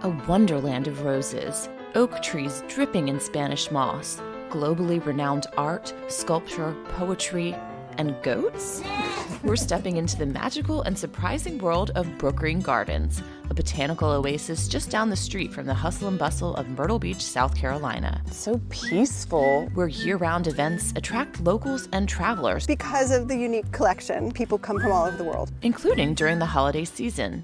A wonderland of roses, oak trees dripping in Spanish moss, globally renowned art, sculpture, poetry, and goats? We're stepping into the magical and surprising world of Brookgreen Gardens, a botanical oasis just down the street from the hustle and bustle of Myrtle Beach, South Carolina. So peaceful. Where year-round events attract locals and travelers. Because of the unique collection, people come from all over the world. Including during the holiday season.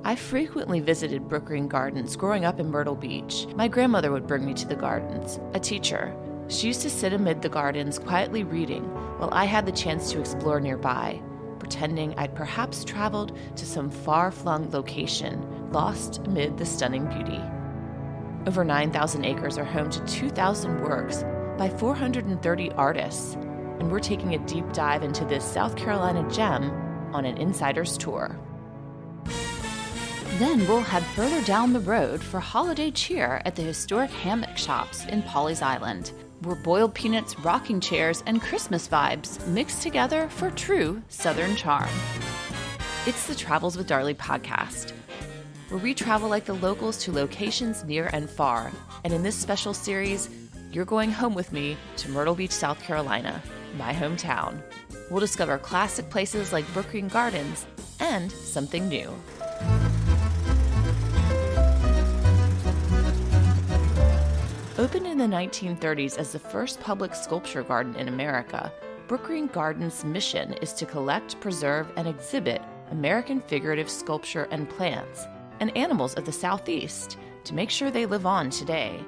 I frequently visited Brookgreen Gardens growing up in Myrtle Beach. My grandmother would bring me to the gardens, a teacher. She used to sit amid the gardens quietly reading while I had the chance to explore nearby, pretending I'd perhaps traveled to some far-flung location, lost amid the stunning beauty. Over 9,000 acres are home to 2,000 works by 430 artists, and we're taking a deep dive into this South Carolina gem on an insider's tour. Then we'll head further down the road for holiday cheer at the historic Hammock Shops in Pawleys Island, where boiled peanuts, rocking chairs, and Christmas vibes mix together for true Southern charm. It's the Travels with Darley podcast, where we travel like the locals to locations near and far. And in this special series, you're going home with me to Myrtle Beach, South Carolina, my hometown. We'll discover classic places like Brookgreen Gardens and something new. Opened in the 1930s as the first public sculpture garden in America, Brookgreen Gardens' mission is to collect, preserve, and exhibit American figurative sculpture and plants and animals of the Southeast to make sure they live on today.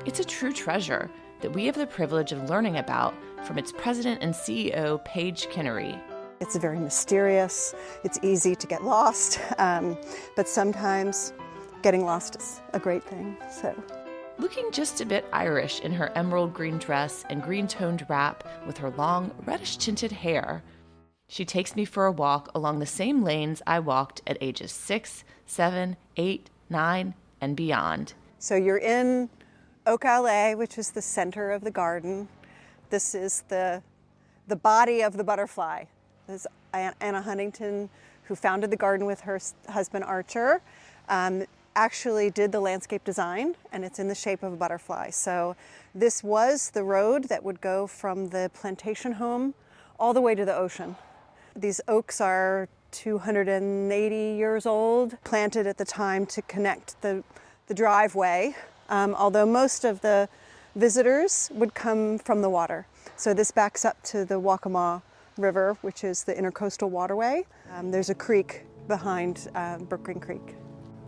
It's a true treasure that we have the privilege of learning about from its President and CEO Page Kiniry. It's very mysterious, it's easy to get lost, but sometimes getting lost is a great thing. Looking just a bit Irish in her emerald green dress and green-toned wrap with her long, reddish-tinted hair, she takes me for a walk along the same lanes I walked at ages 6, 7, 8, 9, and beyond. So you're in Oak Alley, which is the center of the garden. This is the body of the butterfly. This is Anna Huntington, who founded the garden with her husband Archer. Actually did the landscape design, and it's in the shape of a butterfly. So this was the road that would go from the plantation home all the way to the ocean. These oaks are 280 years old, planted at the time to connect the driveway, although most of the visitors would come from the water. So this backs up to the Waccamaw River, which is the intercoastal waterway. There's a creek behind Brookgreen Creek.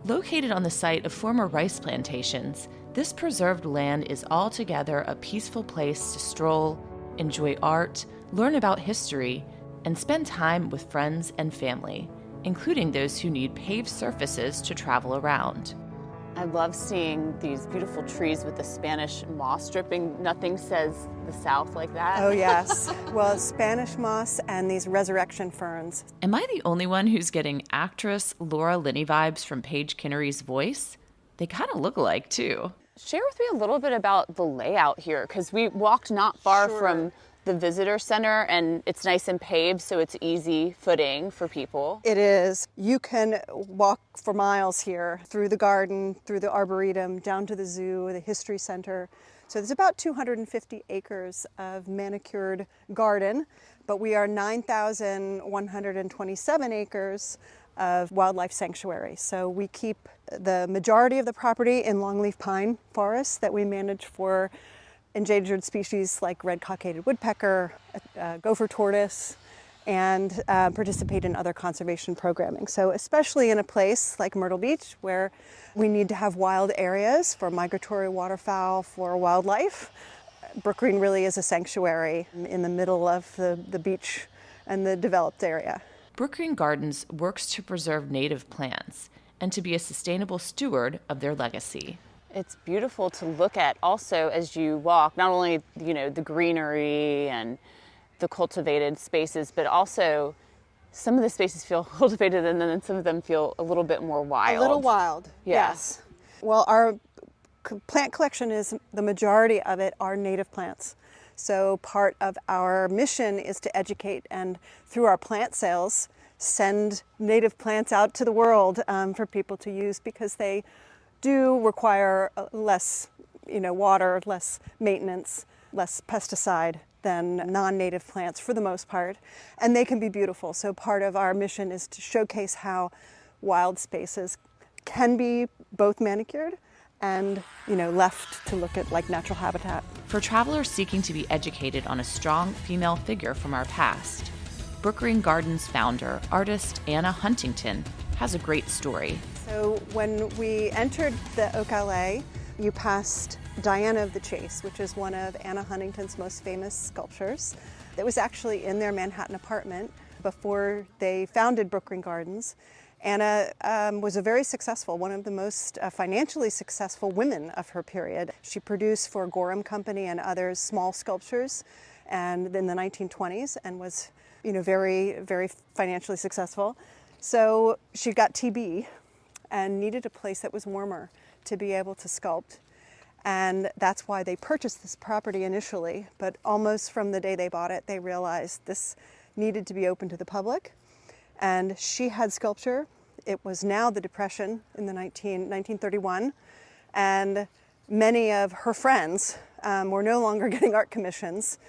Located on the site of former rice plantations, this preserved land is altogether a peaceful place to stroll, enjoy art, learn about history, and spend time with friends and family, including those who need paved surfaces to travel around. I love seeing these beautiful trees with the Spanish moss dripping. Nothing says the South like that. Oh yes, well, Spanish moss and these resurrection ferns. Am I the only one who's getting actress Laura Linney vibes from Page Kiniry's voice? They kind of look alike too. Share with me a little bit about the layout here, because we walked not far from the visitor center, and it's nice and paved, so it's easy footing for people. It is. You can walk for miles here through the garden, through the arboretum, down to the zoo, the history center. So there's about 250 acres of manicured garden, but we are 9,127 acres of wildlife sanctuary. So we keep the majority of the property in longleaf pine forests that we manage for endangered species like red cockaded woodpecker, gopher tortoise, and participate in other conservation programming. So especially in a place like Myrtle Beach, where we need to have wild areas for migratory waterfowl, for wildlife, Brookgreen really is a sanctuary in the middle of the beach and the developed area. Brookgreen Gardens works to preserve native plants and to be a sustainable steward of their legacy. It's beautiful to look at also as you walk, not only, the greenery and the cultivated spaces, but also some of the spaces feel cultivated and then some of them feel a little bit more wild. A little wild, yes. Well, our plant collection is, the majority of it are native plants. So part of our mission is to educate and through our plant sales, send native plants out to the world for people to use, because they do require less water, less maintenance, less pesticide than non-native plants for the most part, and they can be beautiful. So part of our mission is to showcase how wild spaces can be both manicured and left to look at like natural habitat. For travelers seeking to be educated on a strong female figure from our past, Brookgreen Gardens founder, artist Anna Huntington has a great story. So when we entered the Oak Allée, you passed Diana of the Chase, which is one of Anna Huntington's most famous sculptures. It was actually in their Manhattan apartment before they founded Brookgreen Gardens. Anna was a very successful, one of the most financially successful women of her period. She produced for Gorham Company and others small sculptures and in the 1920s, and was very, very financially successful. So she got TB and needed a place that was warmer to be able to sculpt. And that's why they purchased this property initially, but almost from the day they bought it, they realized this needed to be open to the public. And she had sculpture. It was now the Depression in the 1931, and many of her friends were no longer getting art commissions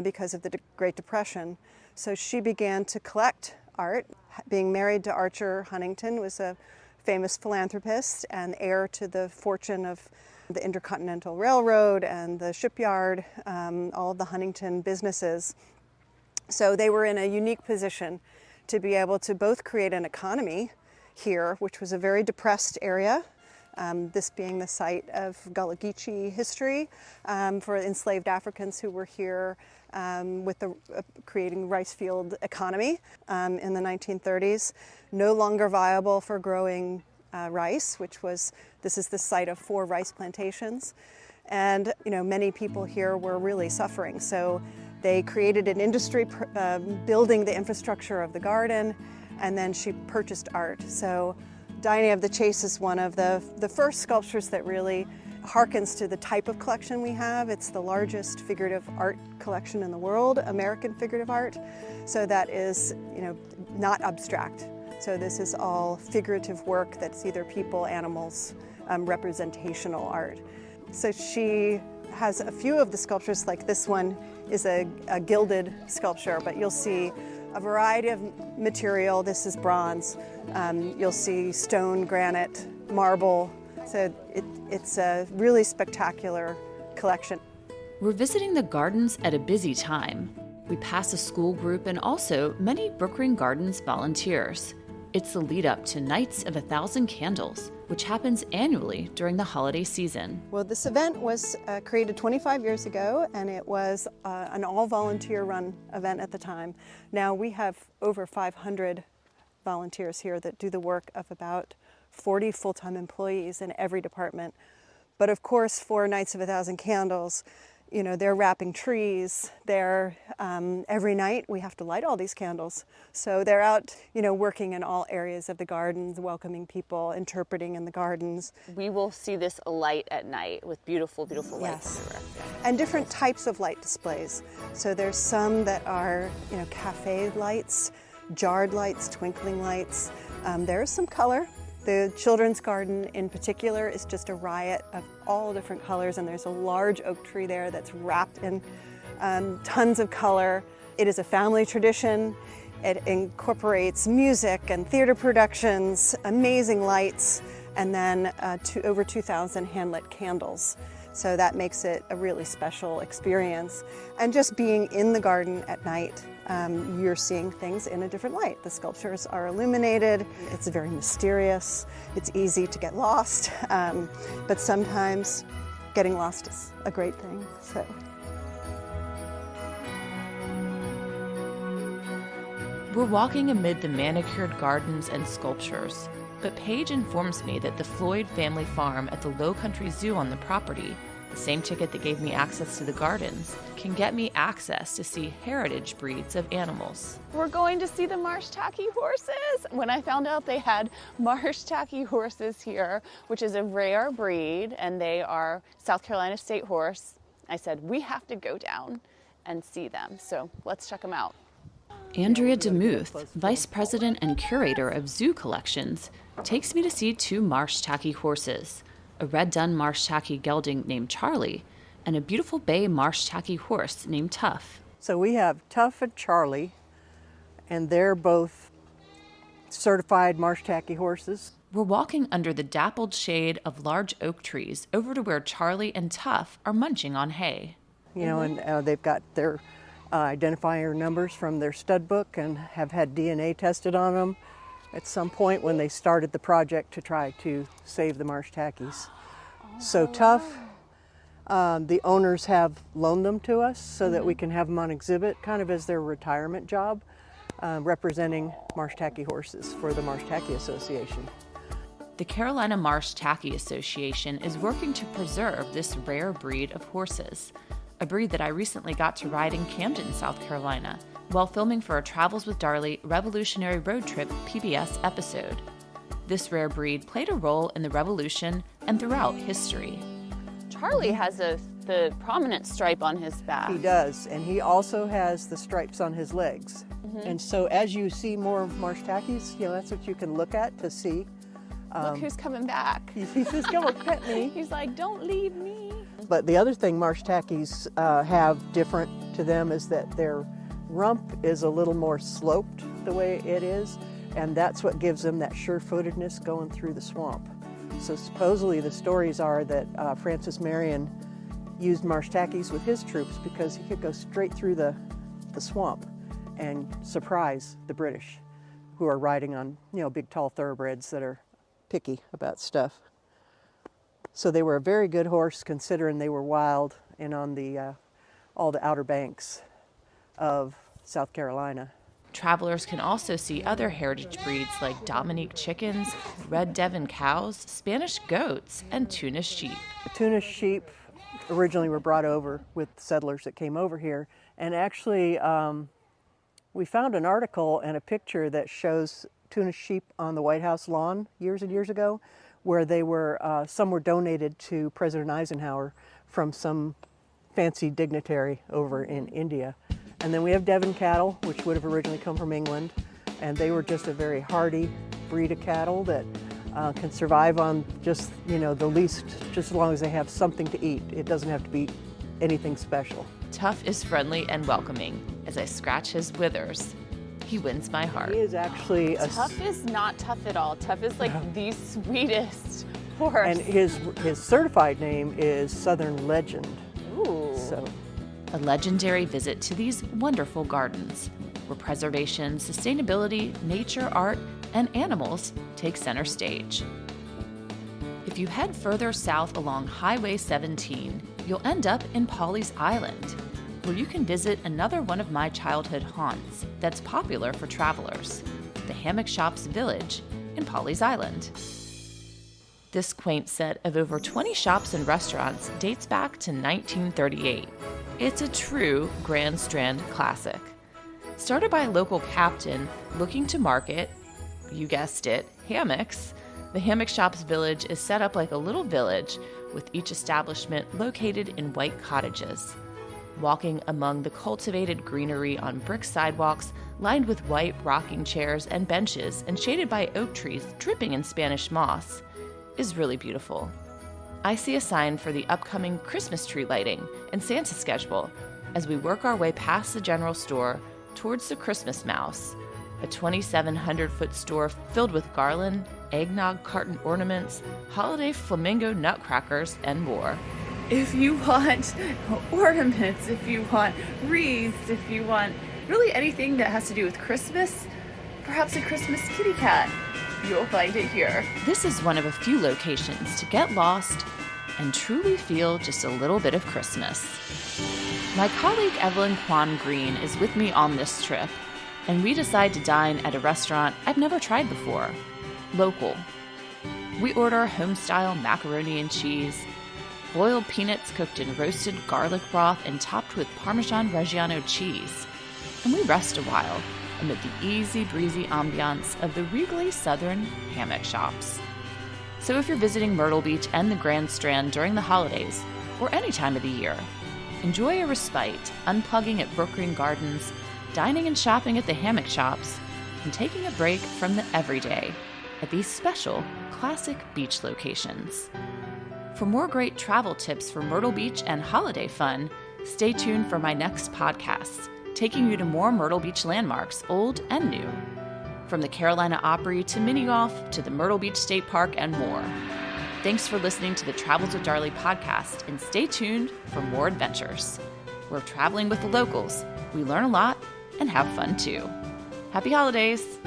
because of the Great Depression. So she began to collect art. Being married to Archer Huntington, was a famous philanthropist and heir to the fortune of the Intercontinental Railroad and the shipyard, all of the Huntington businesses. So they were in a unique position to be able to both create an economy here, which was a very depressed area, this being the site of Gullah Geechee history for enslaved Africans who were here with the creating rice field economy in the 1930s. No longer viable for growing rice, this is the site of 4 rice plantations. And many people here were really suffering. So they created an industry building the infrastructure of the garden, and then she purchased art. So Diana of the Chase is one of the first sculptures that really harkens to the type of collection we have. It's the largest figurative art collection in the world, American figurative art. So that is, not abstract. So this is all figurative work that's either people, animals, representational art. So she has a few of the sculptures, like this one is a gilded sculpture, but you'll see a variety of material. This is bronze. You'll see stone, granite, marble. So it's a really spectacular collection. We're visiting the gardens at a busy time. We pass a school group and also many Brookgreen Gardens volunteers. It's the lead up to Nights of 1,000 Candles, which happens annually during the holiday season. Well, this event was created 25 years ago, and it was an all-volunteer run event at the time. Now we have over 500 volunteers here that do the work of about 40 full-time employees in every department. But of course, for Nights of 1,000 Candles, they're wrapping trees. They're every night we have to light all these candles. So they're out, working in all areas of the gardens, welcoming people, interpreting in the gardens. We will see this alight at night with beautiful, beautiful lights everywhere. And different types of light displays. So there's some that are, cafe lights, jarred lights, twinkling lights. There's some color. The children's garden in particular is just a riot of all different colors, and there's a large oak tree there that's wrapped in tons of color. It is a family tradition. It incorporates music and theater productions, amazing lights, and then over 2,000 hand-lit candles. So that makes it a really special experience. And just being in the garden at night, you're seeing things in a different light. The sculptures are illuminated. It's very mysterious. It's easy to get lost, but sometimes getting lost is a great thing. So. We're walking amid the manicured gardens and sculptures, but Paige informs me that the Floyd family farm at the Lowcountry Zoo on the property, the same ticket that gave me access to the gardens, can get me access to see heritage breeds of animals. We're going to see the marsh tacky horses. When I found out they had marsh tacky horses here, which is a rare breed, and they are South Carolina state horse, I said, we have to go down and see them. So let's check them out. Andrea DeMuth, Vice President and Curator of Zoo Collections, takes me to see two marsh tacky horses, a red dun marsh tacky gelding named Charlie, and a beautiful bay marsh tacky horse named Tuff. So we have Tuff and Charlie, and they're both certified marsh tacky horses. We're walking under the dappled shade of large oak trees over to where Charlie and Tuff are munching on hay. You know, and they've got their identifier numbers from their stud book and have had DNA tested on them at some point when they started the project to try to save the marsh tackies. So Tuff, the owners have loaned them to us so that we can have them on exhibit, kind of as their retirement job, representing marsh tacky horses for the Marsh Tacky Association. The Carolina Marsh Tacky Association is working to preserve this rare breed of horses, a breed that I recently got to ride in Camden, South Carolina, while filming for a Travels with Darley Revolutionary Road Trip PBS episode. This rare breed played a role in the Revolution and throughout history. Charlie has the prominent stripe on his back. He does, and he also has the stripes on his legs. And so as you see more marsh tackies, you know, that's what you can look at to see. Look who's coming back. He says, come on, pet me. He's like, don't leave me. But the other thing marsh tackies have different to them is that their rump is a little more sloped the way it is, and that's what gives them that sure-footedness going through the swamp. So supposedly the stories are that Francis Marion used marsh tackies with his troops because he could go straight through the swamp and surprise the British, who are riding on, you know, big tall thoroughbreds that are picky about stuff. So they were a very good horse considering they were wild and on the all the Outer Banks of South Carolina. Travelers can also see other heritage breeds like Dominique chickens, red Devon cows, Spanish goats, and Tunis sheep. The Tunis sheep originally were brought over with settlers that came over here, and actually we found an article and a picture that shows Tunis sheep on the White House lawn years and years ago, where they were, some were donated to President Eisenhower from some fancy dignitary over in India. And then we have Devon cattle, which would have originally come from England, and they were just a very hardy breed of cattle that can survive on just, you know, the least, just as long as they have something to eat. It doesn't have to be anything special. Tuff is friendly and welcoming as I scratch his withers. He wins my heart. He is actually Tuff is not tough at all. Tuff is like the sweetest horse. And his certified name is Southern Legend. Ooh. So A legendary visit to these wonderful gardens, where preservation, sustainability, nature, art, and animals take center stage. If you head further south along Highway 17, you'll end up in Pawleys Island, where you can visit another one of my childhood haunts that's popular for travelers, the Hammock Shops Village in Pawleys Island. This quaint set of over 20 shops and restaurants dates back to 1938. It's a true Grand Strand classic. Started by a local captain looking to market, you guessed it, hammocks, the Hammock Shops Village is set up like a little village, with each establishment located in white cottages. Walking among the cultivated greenery on brick sidewalks lined with white rocking chairs and benches and shaded by oak trees dripping in Spanish moss is really beautiful. I see a sign for the upcoming Christmas tree lighting and Santa schedule as we work our way past the general store towards the Christmas Mouse, a 2,700-foot store filled with garland, eggnog carton ornaments, holiday flamingo nutcrackers, and more. If you want ornaments, if you want wreaths, if you want really anything that has to do with Christmas, perhaps a Christmas kitty cat, you'll find it here. This is one of a few locations to get lost and truly feel just a little bit of Christmas. My colleague Evelyn Kwan Green is with me on this trip, and we decide to dine at a restaurant I've never tried before, local. We order home-style macaroni and cheese, boiled peanuts cooked in roasted garlic broth and topped with Parmesan Reggiano cheese, and we rest a while amid the easy breezy ambiance of the regally southern hammock shops. So if you're visiting Myrtle Beach and the Grand Strand during the holidays, or any time of the year, enjoy a respite unplugging at Brookgreen Gardens, dining and shopping at the Hammock Shops, and taking a break from the everyday at these special classic beach locations. For more great travel tips for Myrtle Beach and holiday fun, stay tuned for my next podcasts, taking you to more Myrtle Beach landmarks, old and new. From the Carolina Opry to mini golf to the Myrtle Beach State Park and more. Thanks for listening to the Travels with Darley podcast, and stay tuned for more adventures. We're traveling with the locals. We learn a lot and have fun too. Happy holidays!